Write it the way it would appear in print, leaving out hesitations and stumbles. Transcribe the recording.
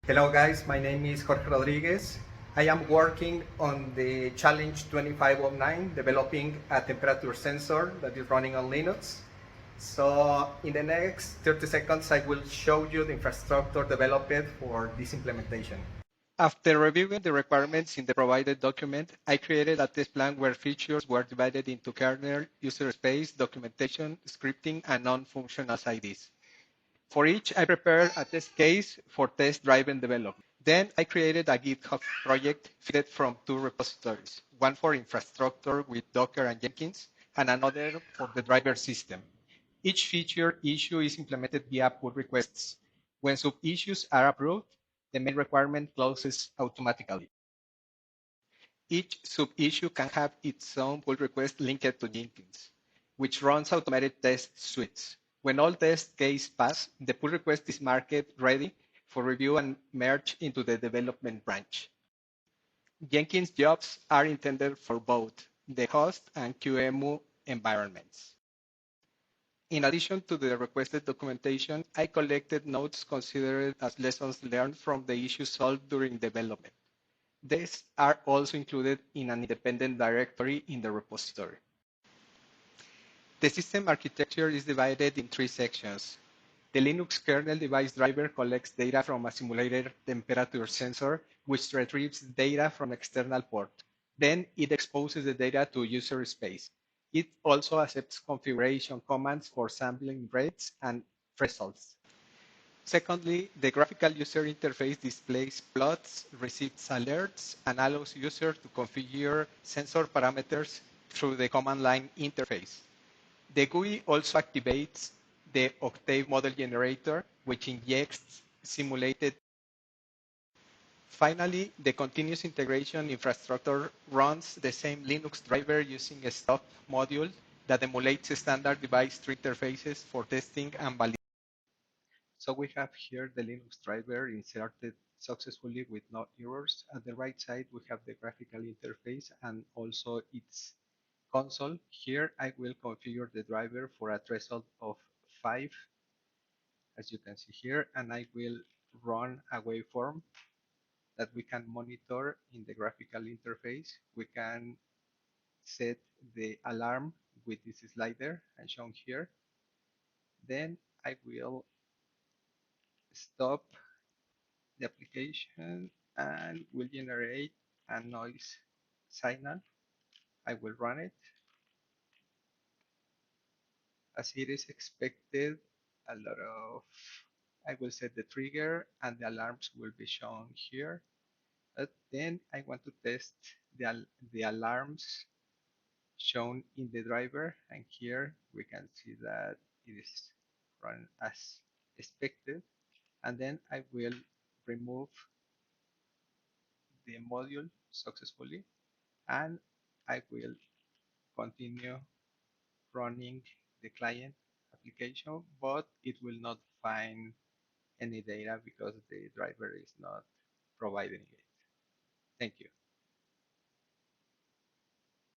Hello guys, my name is Jorge Rodriguez. I am working on the Challenge 2509, developing a temperature sensor that is running on Linux. So in the next 30 seconds, I will show you the infrastructure developed for this implementation. After reviewing the requirements in the provided document, I created a test plan where features were divided into kernel, user space, documentation, scripting, and non-functional IDs. For each, I prepared a test case for test-driven development. Then I created a GitHub project fitted from two repositories, one for infrastructure with Docker and Jenkins, and another for the driver system. Each feature issue is implemented via pull requests. When sub-issues are approved, the main requirement closes automatically. Each sub-issue can have its own pull request linked to Jenkins, which runs automated test suites. When all test cases pass, the pull request is marked ready for review and merged into the development branch. Jenkins jobs are intended for both the host and QEMU environments. In addition to the requested documentation, I collected notes considered as lessons learned from the issues solved during development. These are also included in an independent directory in the repository. The system architecture is divided in three sections. The Linux kernel device driver collects data from a simulated temperature sensor, which retrieves data from external port. Then it exposes the data to user space. It also accepts configuration commands for sampling rates and thresholds. Secondly, the graphical user interface displays plots, receives alerts, and allows user to configure sensor parameters through the command line interface. The GUI also activates the Octave model generator, which injects simulated. Finally, the continuous integration infrastructure runs the same Linux driver using a stock module that emulates standard device tree interfaces for testing and validation. So we have here the Linux driver inserted successfully with no errors. At the right side, we have the graphical interface and also its console. Here, I will configure the driver for a threshold of 5, as you can see here, and I will run a waveform that we can monitor in the graphical interface. We can set the alarm with this slider and shown here. Then I will stop the application and will generate a noise signal. I will run it. As it is expected, a lot of, I will set the trigger and the alarms will be shown here. But then I want to test the alarms shown in the driver, and here we can see that it is run as expected. And then I will remove the module successfully, and I will continue running the client application, but it will not find any data because the driver is not providing it. Thank you.